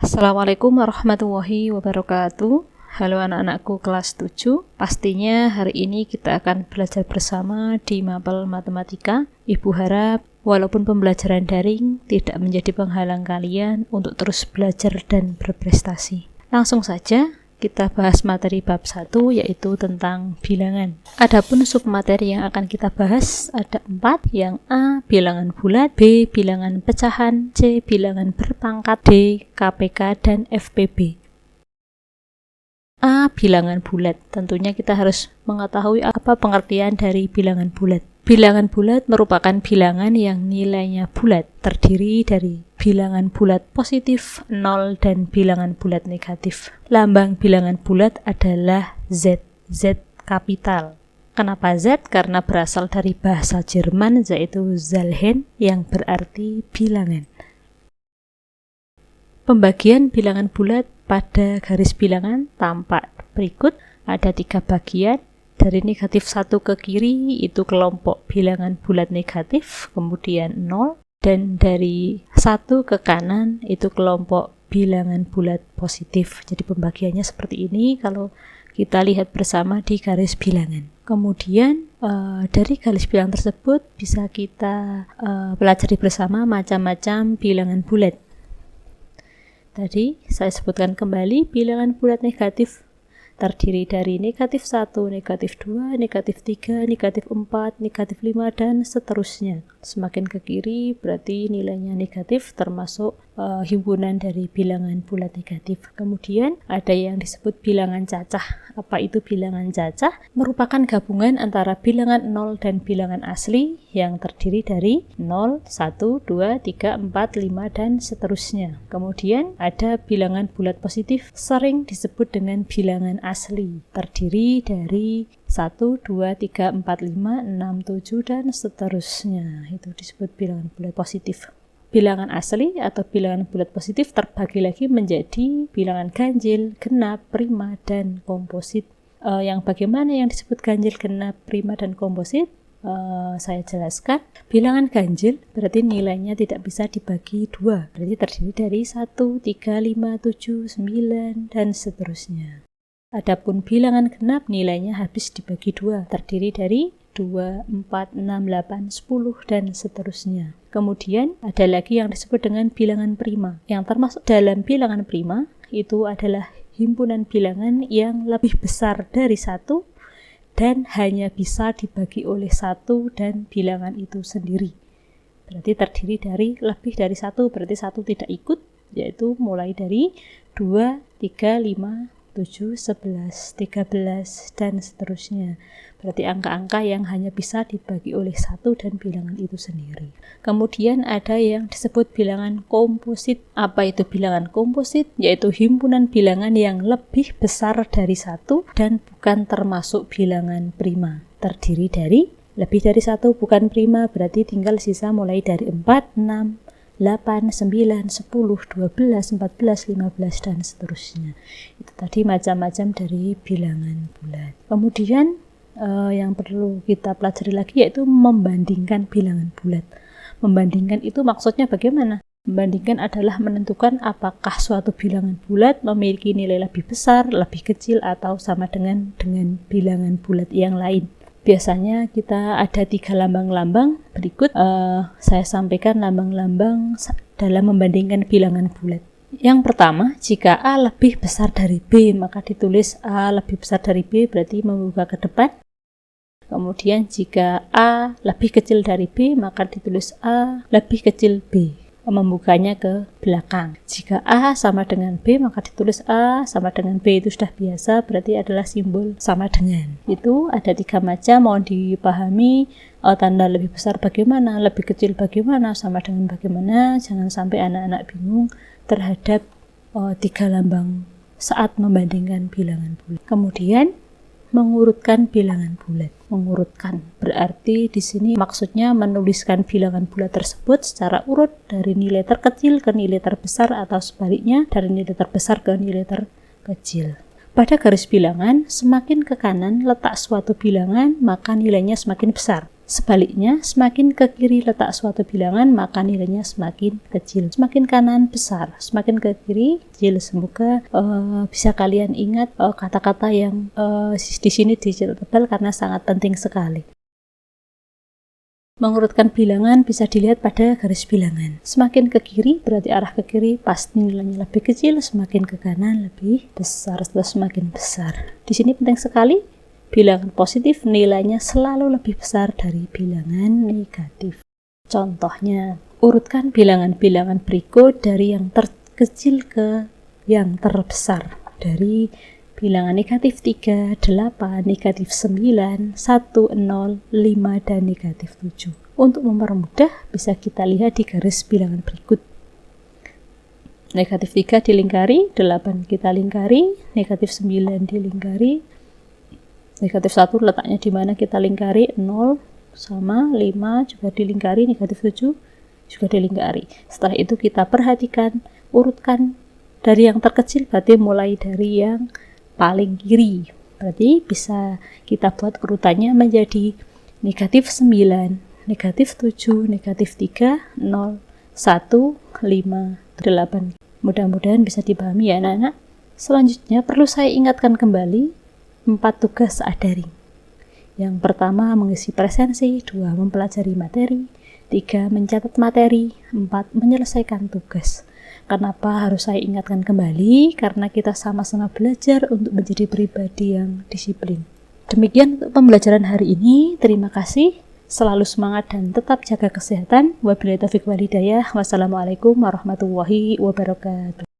Assalamualaikum warahmatullahi wabarakatuh. Halo anak-anakku kelas 7. Pastinya hari ini kita akan belajar bersama di mapel matematika. Ibu harap walaupun pembelajaran daring tidak menjadi penghalang kalian untuk terus belajar dan berprestasi. Langsung saja kita bahas materi bab 1, yaitu tentang bilangan. Adapun submateri yang akan kita bahas ada 4, yang A. bilangan bulat, B. bilangan pecahan, C. bilangan berpangkat, D. KPK, dan FPB. A. bilangan bulat. Tentunya kita harus mengetahui apa pengertian dari bilangan bulat. Bilangan bulat merupakan bilangan yang nilainya bulat, terdiri dari bilangan bulat positif, 0, dan bilangan bulat negatif. Lambang bilangan bulat adalah Z, Z kapital. Kenapa Z? Karena berasal dari bahasa Jerman, yaitu Zahlen, yang berarti bilangan. Pembagian bilangan bulat pada garis bilangan tampak berikut. Ada 3 bagian. Dari negatif 1 ke kiri itu kelompok bilangan bulat negatif, kemudian 0. Dan dari 1 ke kanan itu kelompok bilangan bulat positif. Jadi pembagiannya seperti ini kalau kita lihat bersama di garis bilangan. Kemudian dari garis bilangan tersebut bisa kita pelajari bersama macam-macam bilangan bulat. Tadi saya sebutkan kembali, bilangan bulat negatif terdiri dari negatif 1, negatif 2, negatif 3, negatif 4, negatif 5, dan seterusnya. Semakin ke kiri berarti nilainya negatif, termasuk himpunan dari bilangan bulat negatif. Kemudian ada yang disebut bilangan cacah. Apa itu bilangan cacah? Merupakan gabungan antara bilangan 0 dan bilangan asli yang terdiri dari 0, 1, 2, 3, 4, 5, dan seterusnya. Kemudian ada bilangan bulat positif, sering disebut dengan bilangan asli, terdiri dari 1, 2, 3, 4, 5, 6, 7, dan seterusnya. Itu disebut bilangan bulat positif. Bilangan asli atau bilangan bulat positif terbagi lagi menjadi bilangan ganjil, genap, prima, dan komposit. Yang bagaimana yang disebut ganjil, genap, prima, dan komposit? Saya jelaskan. Bilangan ganjil berarti nilainya tidak bisa dibagi 2. Berarti terdiri dari 1, 3, 5, 7, 9, dan seterusnya. Adapun bilangan genap nilainya habis dibagi 2, terdiri dari 2, 4, 6, 8, 10, dan seterusnya. Kemudian ada lagi yang disebut dengan bilangan prima. Yang termasuk dalam bilangan prima itu adalah himpunan bilangan yang lebih besar dari 1 dan hanya bisa dibagi oleh 1 dan bilangan itu sendiri. Berarti terdiri dari lebih dari 1, berarti 1 tidak ikut, yaitu mulai dari 2, 3, 5, 7, 11, 13, dan seterusnya. Berarti angka-angka yang hanya bisa dibagi oleh 1 dan bilangan itu sendiri. Kemudian ada yang disebut bilangan komposit. Apa itu bilangan komposit? Yaitu himpunan bilangan yang lebih besar dari 1 dan bukan termasuk bilangan prima. Terdiri dari lebih dari 1 bukan prima, berarti tinggal sisa mulai dari 4, 6, 8, 9, 10, 12, 14, 15, dan seterusnya. Itu tadi macam-macam dari bilangan bulat. Kemudian yang perlu kita pelajari lagi yaitu membandingkan bilangan bulat. Membandingkan itu maksudnya bagaimana? Membandingkan adalah menentukan apakah suatu bilangan bulat memiliki nilai lebih besar, lebih kecil, atau sama dengan bilangan bulat yang lain. Biasanya kita ada 3 lambang-lambang. Berikut saya sampaikan lambang-lambang dalam membandingkan bilangan bulat. Yang pertama, jika A lebih besar dari B, maka ditulis A lebih besar dari B, berarti membuka ke depan. Kemudian jika A lebih kecil dari B, maka ditulis A lebih kecil B, membukanya ke belakang. Jika A sama dengan B, maka ditulis A sama dengan B. Itu sudah biasa, berarti adalah simbol sama dengan. Itu ada 3 macam, mohon dipahami. Tanda lebih besar bagaimana, lebih kecil bagaimana, sama dengan bagaimana. Jangan sampai anak-anak bingung terhadap 3 lambang saat membandingkan bilangan bulat. Kemudian mengurutkan bilangan bulat. Mengurutkan berarti di sini maksudnya menuliskan bilangan bulat tersebut secara urut dari nilai terkecil ke nilai terbesar atau sebaliknya dari nilai terbesar ke nilai terkecil. Pada garis bilangan, semakin ke kanan letak suatu bilangan, maka nilainya semakin besar. Sebaliknya, semakin ke kiri letak suatu bilangan, maka nilainya semakin kecil. Semakin kanan besar, semakin ke kiri kecil. Semoga bisa kalian ingat kata-kata yang di sini dicetak tebal karena sangat penting sekali. Mengurutkan bilangan bisa dilihat pada garis bilangan. Semakin ke kiri berarti arah ke kiri pasti nilainya lebih kecil, semakin ke kanan lebih besar atau semakin besar. Di sini penting sekali, bilangan positif nilainya selalu lebih besar dari bilangan negatif. Contohnya, urutkan bilangan-bilangan berikut dari yang terkecil ke yang terbesar. Dari bilangan negatif 3, 8, negatif 9, 1, 0, 5, dan negatif 7. Untuk mempermudah, bisa kita lihat di garis bilangan berikut. Negatif 3 dilingkari, 8 kita lingkari, negatif 9 dilingkari, negatif 1 letaknya di mana kita lingkari, 0 sama 5 juga dilingkari, negatif 7 juga dilingkari. Setelah itu kita perhatikan, urutkan dari yang terkecil, berarti mulai dari yang paling kiri. Berarti bisa kita buat urutannya menjadi negatif 9, negatif 7, negatif 3, 0, 1, 5, 8. Mudah-mudahan bisa dipahami ya anak-anak. Selanjutnya perlu saya ingatkan kembali 4 tugas saat daring. Yang pertama mengisi presensi, 2 mempelajari materi, 3 mencatat materi, 4 menyelesaikan tugas. Kenapa harus saya ingatkan kembali? Karena kita sama-sama belajar untuk menjadi pribadi yang disiplin. Demikian untuk pembelajaran hari ini. Terima kasih. Selalu semangat dan tetap jaga kesehatan. Wabillahi taufiq wal hidayah. Wassalamualaikum warahmatullahi wabarakatuh.